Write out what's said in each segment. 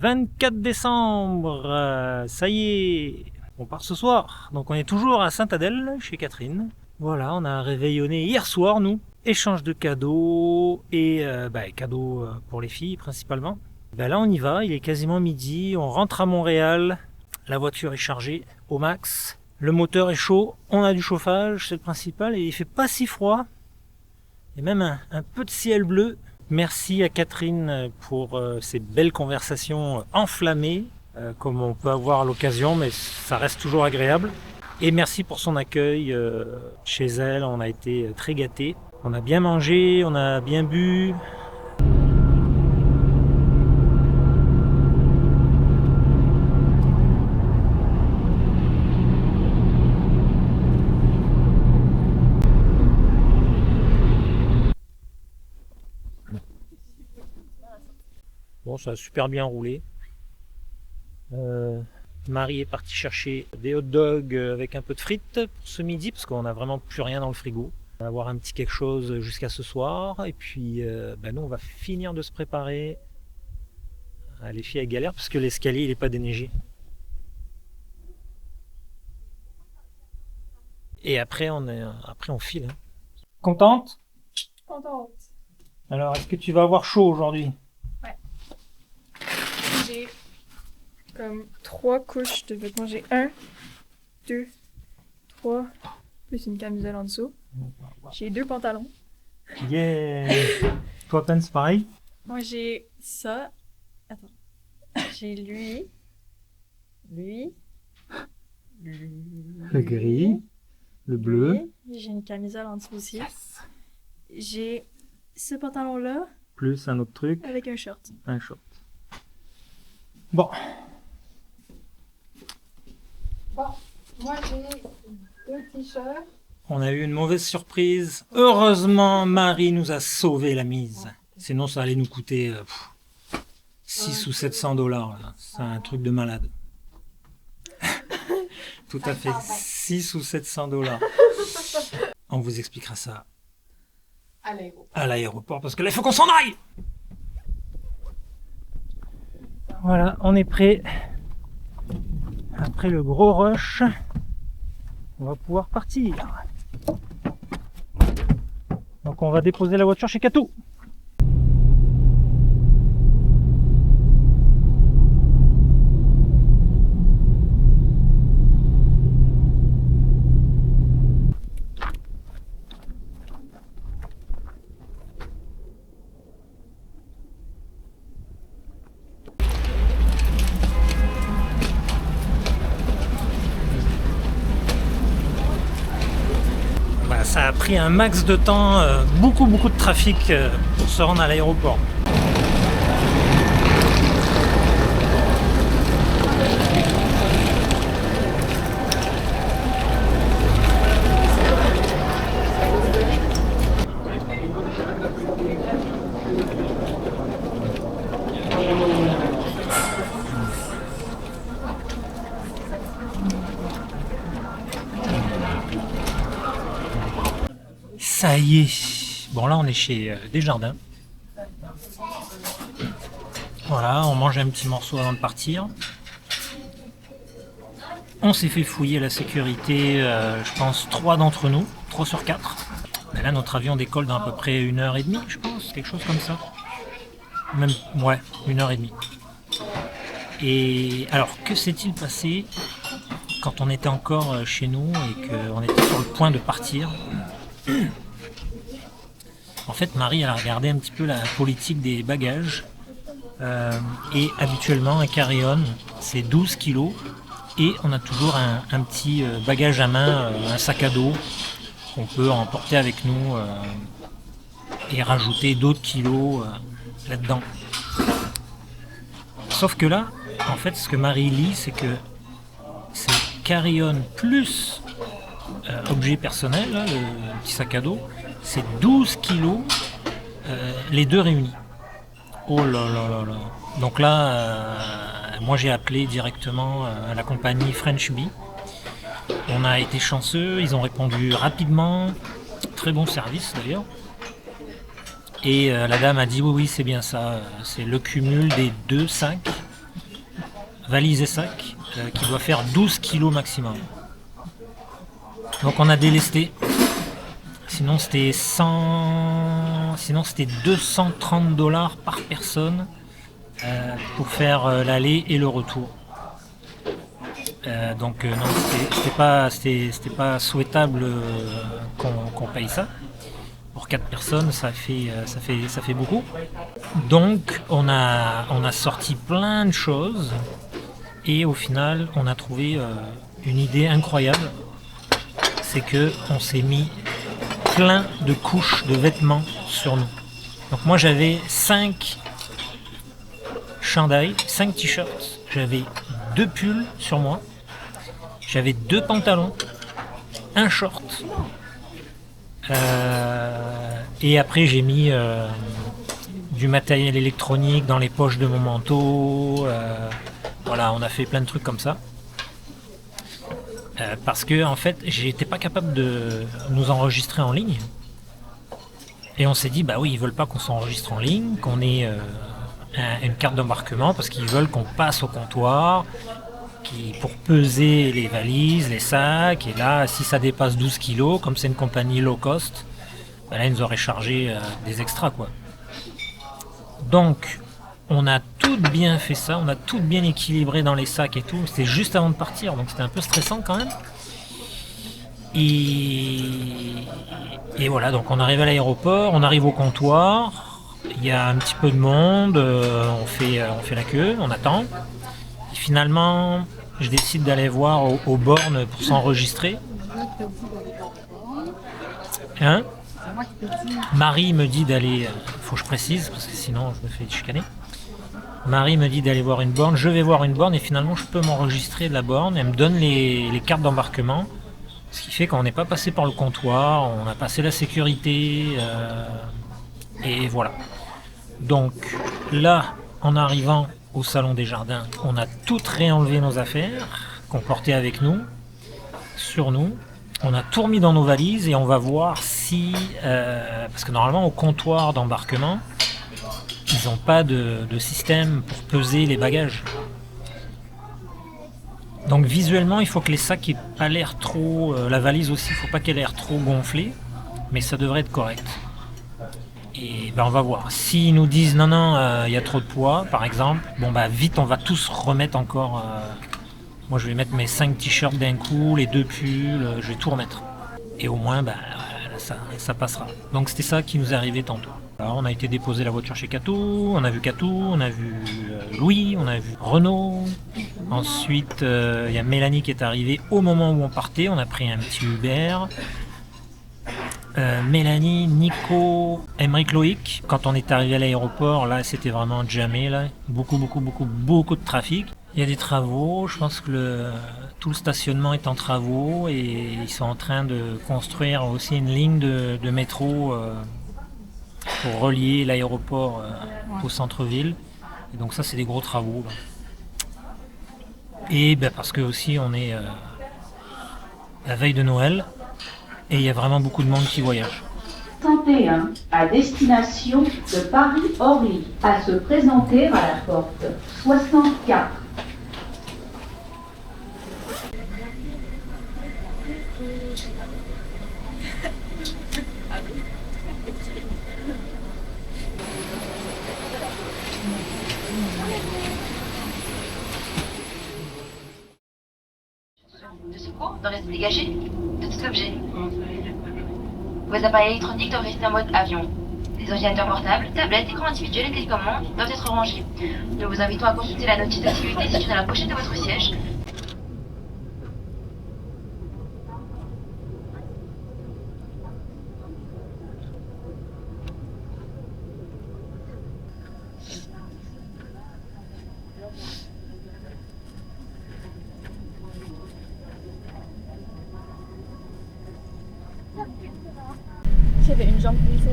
24 décembre, ça y est, on part ce soir. Donc on est toujours à Sainte-Adèle, chez Catherine. Voilà, on a réveillonné hier soir, nous. Échange de cadeaux et cadeaux pour les filles principalement. Là on y va, il est quasiment midi, on rentre à Montréal. La voiture est chargée au max. Le moteur est chaud, on a du chauffage, c'est le principal. Et il fait pas si froid. Il y a même un peu de ciel bleu. Merci à Catherine pour ces belles conversations enflammées, comme on peut avoir à l'occasion, mais ça reste toujours agréable. Et merci pour son accueil chez elle, on a été très gâtés. On a bien mangé, on a bien bu. Bon, ça a super bien roulé. Marie est partie chercher des hot dogs avec un peu de frites pour ce midi, parce qu'on n'a vraiment plus rien dans le frigo. On va avoir un petit quelque chose jusqu'à ce soir. Et puis, nous, on va finir de se préparer. Les filles, elles galèrent parce que l'escalier, il n'est pas déneigé. Et après, on file. Hein. Contente ? Contente. Alors, est-ce que tu vas avoir chaud aujourd'hui ? Ouais. J'ai comme 3 couches de vêtements. J'ai 1, 2, 3, plus une camisole en dessous. J'ai 2 pantalons. Yeah. Toi, Ben, c'est pareil ? Moi, j'ai ça. Attends. J'ai lui. Le gris, le bleu. J'ai une camisole en dessous aussi. Yes. J'ai ce pantalon-là. Plus un autre truc. Avec un short. Un short. Bon, moi j'ai 2 t-shirts. on a eu une mauvaise surprise. Heureusement, Marie nous a sauvé la mise. Sinon, ça allait nous coûter 600 ou 700 $. Là. C'est un truc de malade. Tout à fait, 600 ou 700 $. On vous expliquera ça à l'aéroport, parce que là, il faut qu'on s'en aille. Voilà, on est prêt. Après le gros rush, on va pouvoir partir. Donc on va déposer la voiture chez Katou. Ça a pris un max de temps, beaucoup de trafic pour se rendre à l'aéroport. Ça y est. Bon, là, on est chez Desjardins. Voilà, on mange un petit morceau avant de partir. On s'est fait fouiller la sécurité, je pense, 3 d'entre nous, 3 sur 4. Et là, notre avion décolle dans à peu près 1h30, je pense, quelque chose comme ça. Même, ouais, 1h30. Et alors, que s'est-il passé quand on était encore chez nous et qu'on était sur le point de partir ? En fait, Marie, elle a regardé un petit peu la politique des bagages. Et habituellement, un carry-on, c'est 12 kilos. Et on a toujours un petit bagage à main, un sac à dos qu'on peut emporter avec nous et rajouter d'autres kilos là-dedans. Sauf que là, en fait, ce que Marie lit, c'est que c'est carry-on plus objet personnel, là, le petit sac à dos, c'est 12 kilos les deux réunis. Oh là là là là. Donc là, moi j'ai appelé directement à la compagnie French Bee. On a été chanceux, ils ont répondu rapidement, très bon service d'ailleurs. Et la dame a dit oui c'est bien ça, c'est le cumul des deux sacs valise et sac, qui doit faire 12 kilos maximum. Donc on a délesté. Sinon c'était 230 $ par personne pour faire l'aller et le retour. Donc non, c'était pas souhaitable qu'on paye ça. Pour 4 personnes, ça fait beaucoup. Donc on a sorti plein de choses et au final on a trouvé une idée incroyable. C'est que on s'est mis plein de couches de vêtements sur nous. Donc moi j'avais 5 chandails, 5 t-shirts, j'avais 2 pulls sur moi, j'avais 2 pantalons, un short, et après j'ai mis du matériel électronique dans les poches de mon manteau, voilà, on a fait plein de trucs comme ça. Parce que en fait j'étais pas capable de nous enregistrer en ligne et on s'est dit bah oui, ils veulent pas qu'on s'enregistre en ligne, qu'on ait une carte d'embarquement parce qu'ils veulent qu'on passe au comptoir pour peser les valises, les sacs, et là si ça dépasse 12 kilos, comme c'est une compagnie low cost, bah là ils nous auraient chargé des extras quoi. Donc on a tout bien fait ça, on a tout bien équilibré dans les sacs et tout. C'était juste avant de partir, donc c'était un peu stressant quand même. Et voilà, donc on arrive à l'aéroport, on arrive au comptoir, il y a un petit peu de monde, on fait la queue, on attend. Et finalement, je décide d'aller voir aux bornes pour s'enregistrer. Hein ? Marie me dit d'aller, faut que je précise parce que sinon je me fais chicaner. Marie me dit d'aller voir une borne, je vais voir une borne et finalement je peux m'enregistrer de la borne. Elle me donne les cartes d'embarquement, ce qui fait qu'on n'est pas passé par le comptoir, on a passé la sécurité, et voilà. Donc là, en arrivant au Salon des Jardins, on a toutes réenlevé nos affaires qu'on portait avec nous, sur nous. On a tout remis dans nos valises et on va voir si... parce que normalement au comptoir d'embarquement, ils n'ont pas de système pour peser les bagages. Donc visuellement, il faut que les sacs aient pas l'air trop... la valise aussi, il ne faut pas qu'elle ait l'air trop gonflée, mais ça devrait être correct. Et ben on va voir. S'ils nous disent non, il y a trop de poids, par exemple, bon bah vite, on va tous remettre encore... moi je vais mettre mes 5 t-shirts d'un coup, les 2 pulls, je vais tout remettre. Et au moins, bah, ça passera. Donc c'était ça qui nous est arrivé tantôt. Alors, on a été déposer la voiture chez Catou, on a vu Catou, on a vu Louis, on a vu Renaud. Ensuite, il y a Mélanie qui est arrivée au moment où on partait, on a pris un petit Uber. Mélanie, Nico, Emeric, Loïc. Quand on est arrivé à l'aéroport, là c'était vraiment jamais là. Beaucoup de trafic. Il y a des travaux, je pense que tout le stationnement est en travaux et ils sont en train de construire aussi une ligne de métro pour relier l'aéroport au centre-ville. Et donc ça c'est des gros travaux. Là. Et ben, parce que aussi on est la veille de Noël et il y a vraiment beaucoup de monde qui voyage. 61 à destination de Paris-Orly à se présenter à la porte 64. De secours doivent rester dégagés de tout objet. Vos appareils électroniques doivent rester en mode avion. Les ordinateurs portables, tablettes, écrans individuels et télécommandes doivent être rangés. Nous vous invitons à consulter la notice de sécurité située dans la pochette de votre siège. J'avais une jambe glissée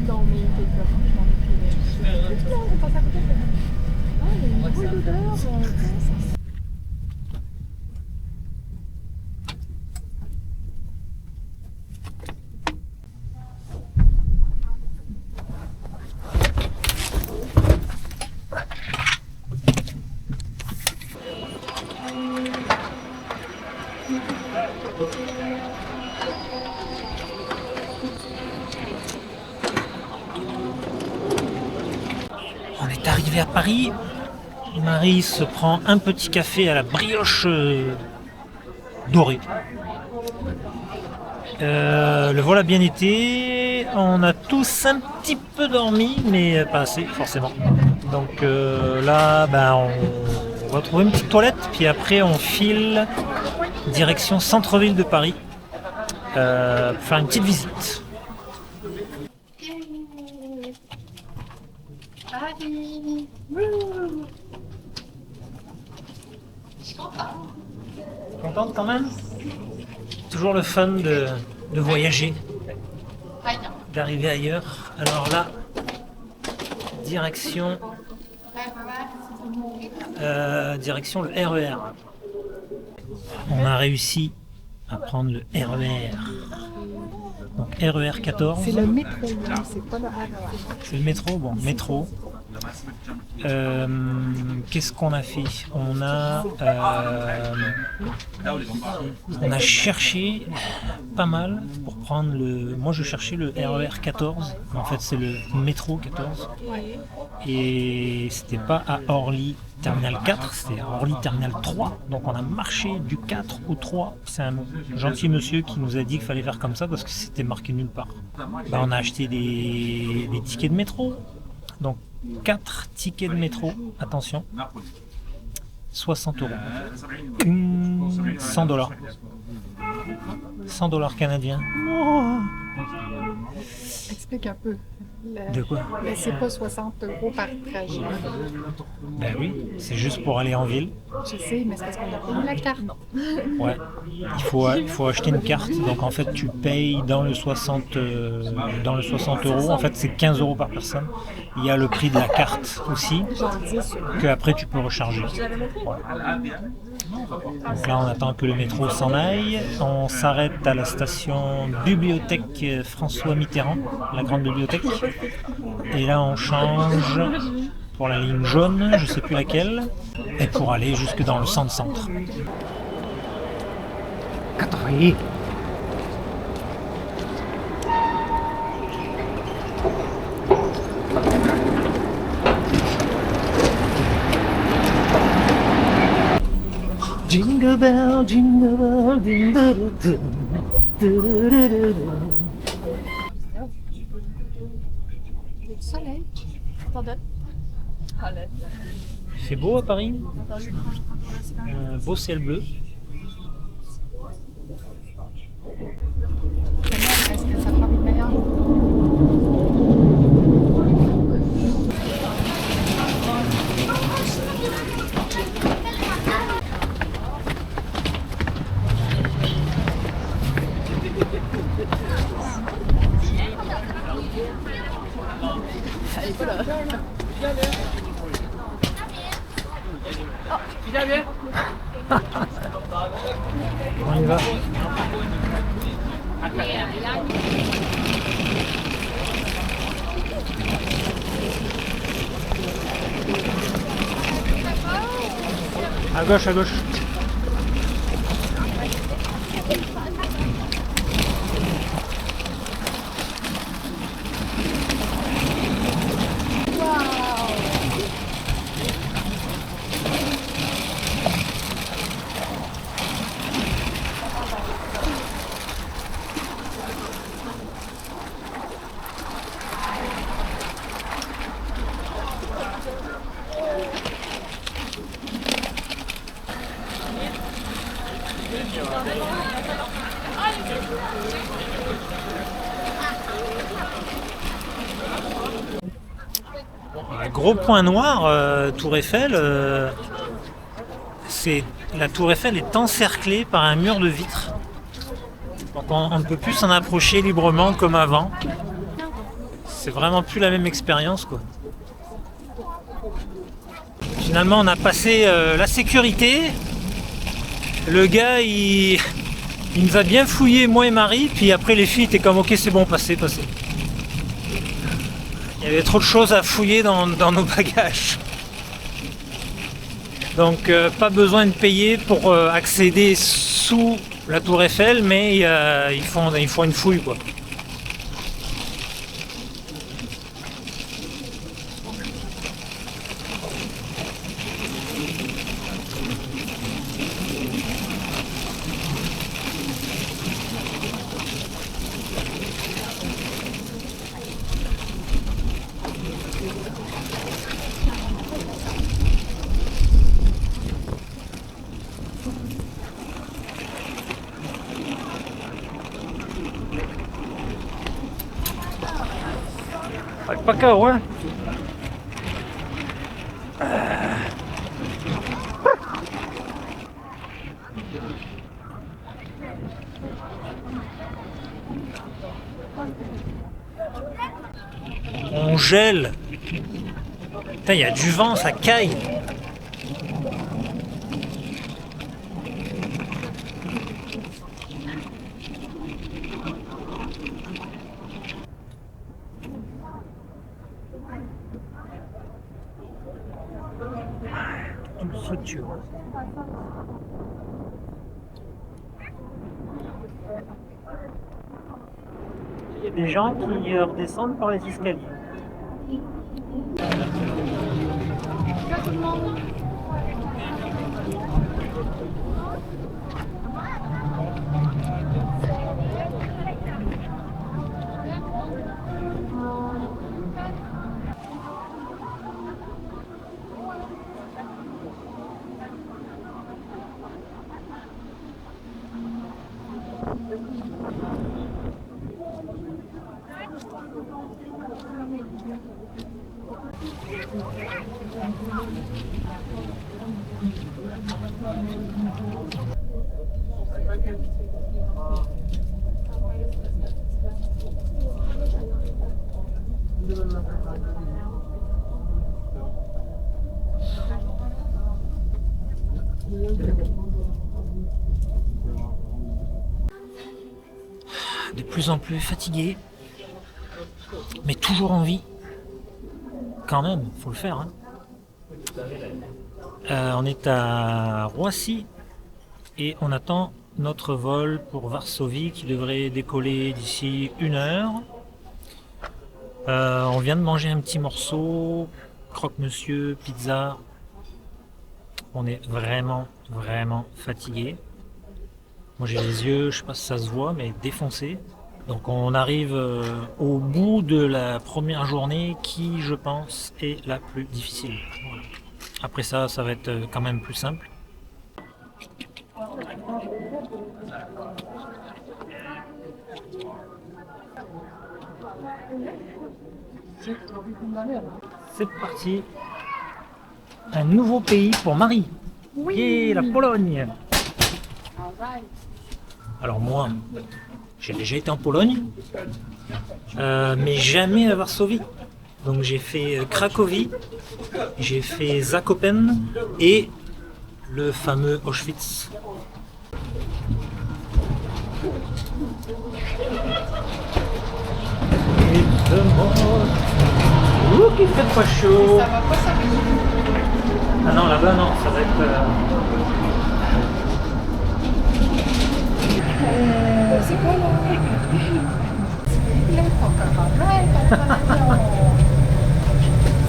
dans mes vêtements. Je m'en rappelle. C'est tout, on passe à côté. Ah, il y a une boule d'odeur. On est arrivé à Paris. Marie se prend un petit café à la brioche dorée. Le vol a bien été. On a tous un petit peu dormi, mais pas assez forcément. Donc là, on va trouver une petite toilette, puis après on file direction centre-ville de Paris pour faire une petite visite. Contente quand même? Toujours le fun de voyager, d'arriver ailleurs. Alors là, direction le RER. On a réussi à prendre le RER. Donc RER 14. C'est le métro, c'est pas le RER. C'est le métro, bon, métro. Qu'est-ce qu'on a fait? On a cherché pas mal pour prendre le... Moi je cherchais le RER 14, mais en fait c'est le métro 14. Et c'était pas à Orly Terminal 4, c'était à Orly Terminal 3. Donc on a marché du 4 au 3. C'est un gentil monsieur qui nous a dit qu'il fallait faire comme ça parce que c'était marqué nulle part. On a acheté des tickets de métro. Donc 4 tickets de métro, attention, 60 €. 100 $. 100 $ canadiens. Oh. Explique un peu. De quoi? Mais c'est pas 60 € par trajet. Ben oui, c'est juste pour aller en ville. Je sais, mais c'est parce qu'on a payé la carte. Ouais, il faut acheter une carte. Donc en fait, tu payes dans le 60 €. En fait, c'est 15 € par personne. Il y a le prix de la carte aussi, que après tu peux recharger. Voilà. Donc là, on attend que le métro s'en aille. On s'arrête à la station bibliothèque François Mitterrand, la grande bibliothèque. Et là, on change pour la ligne jaune, je sais plus laquelle, et pour aller jusque dans le centre-centre. Jingle bell, jingle bell, jingle bell. Du soleil. Attendez. Il fait beau à Paris. Beau ciel bleu. Est-ce que ça prend une meilleure? On y va. À gauche, à gauche. Un gros point noir, Tour Eiffel, la Tour Eiffel est encerclée par un mur de vitres. Donc on ne peut plus s'en approcher librement comme avant. C'est vraiment plus la même expérience, quoi. Finalement, on a passé la sécurité. Le gars, il nous a bien fouillé, moi et Marie, puis après les filles étaient comme ok, c'est bon, passez. Il y avait trop de choses à fouiller dans nos bagages. Donc pas besoin de payer pour accéder sous la Tour Eiffel, mais il faut une fouille, quoi. Pas KO, hein. On gèle. Putain, il y a du vent, ça caille. Une structure. Il y a des gens qui redescendent par les escaliers. De plus en plus fatigué, mais toujours en vie. Quand même, faut le faire. Hein. On est à Roissy et on attend notre vol pour Varsovie qui devrait décoller d'ici 1 heure. On vient de manger un petit morceau, croque-monsieur, pizza. On est vraiment fatigué. Moi j'ai les yeux, je sais pas si ça se voit, mais défoncés. Donc on arrive au bout de la première journée qui, je pense, est la plus difficile. Voilà. Après ça, ça va être quand même plus simple. C'est parti. Un nouveau pays pour Marie. Oui. Et la Pologne. Alors moi, j'ai déjà été en Pologne, mais jamais à Varsovie. Donc j'ai fait Cracovie, j'ai fait Zakopane et le fameux Auschwitz. Ouh, qu'il fait pas chaud. Ça va pas s'arrêter. Ah non, là-bas non, ça va être... C'est quoi là?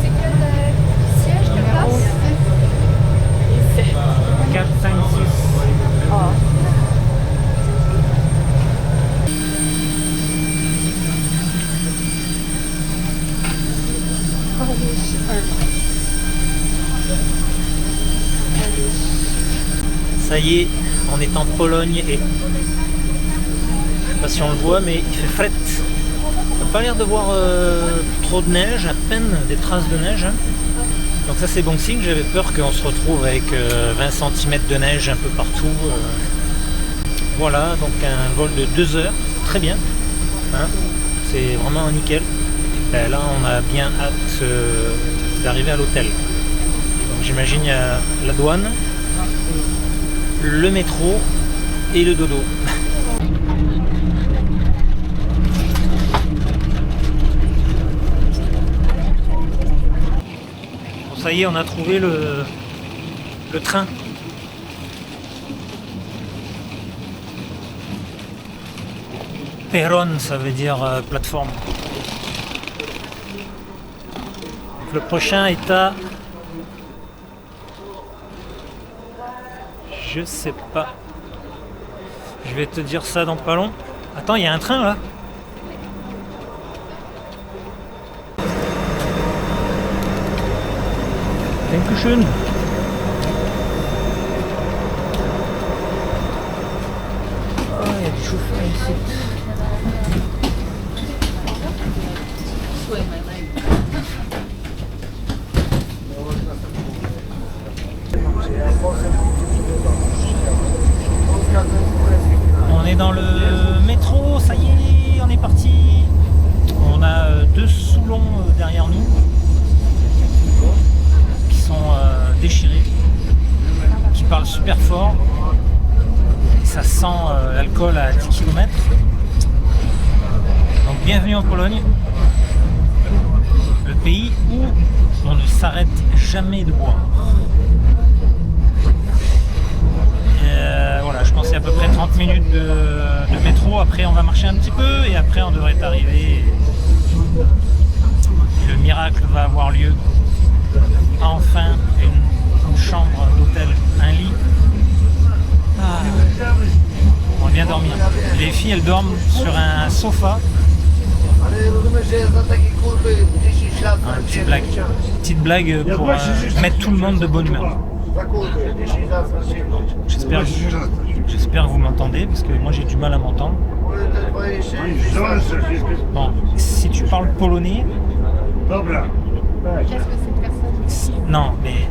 C'est quel siège de place? 4, 5, 6. Ah. Ça y est, on est en Pologne et... Je sais pas si on le voit, mais il fait fret. On n'a pas l'air de voir trop de neige, à peine des traces de neige. Donc ça c'est bon signe, j'avais peur qu'on se retrouve avec 20 cm de neige un peu partout. Voilà, donc un vol de 2 heures, très bien. Hein, c'est vraiment nickel. Et là on a bien hâte d'arriver à l'hôtel. Donc j'imagine il y a la douane, le métro et le dodo. Bon, ça y est, on a trouvé le train. Peron, ça veut dire plateforme. Donc, le prochain est à... Je sais pas. Je vais te dire ça dans pas long. Attends, il y a un train là. Dankeschön. Oh, il y a des chauffeurs ici. On est dans le métro, ça y est, on est parti. On a deux Soulons derrière nous qui sont déchirés, qui parlent super fort. Et ça sent l'alcool à 10 km. Donc bienvenue en Pologne, le pays où on ne s'arrête jamais de boire. Voilà, je pense qu'il y a à peu près 30 minutes de métro, après on va marcher un petit peu et après on devrait arriver. Et le miracle va avoir lieu. Enfin, une chambre d'hôtel, un lit. Ah, on va bien dormir. Les filles, elles dorment sur un sofa. Petite blague pour mettre tout le monde de bonne humeur. J'espère que vous m'entendez parce que moi j'ai du mal à m'entendre. Bon, si tu parles polonais, non, mais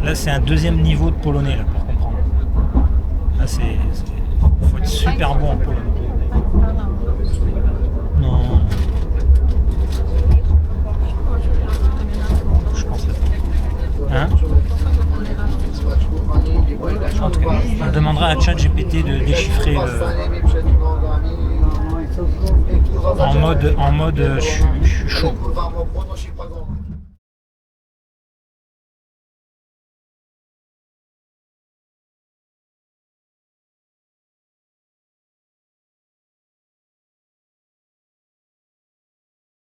là c'est un deuxième niveau de polonais là, pour comprendre. Là faut être super bon en polonais. Non. Je pense pas. Hein? En tout cas, on demandera à ChatGPT de déchiffrer en mode je suis chaud.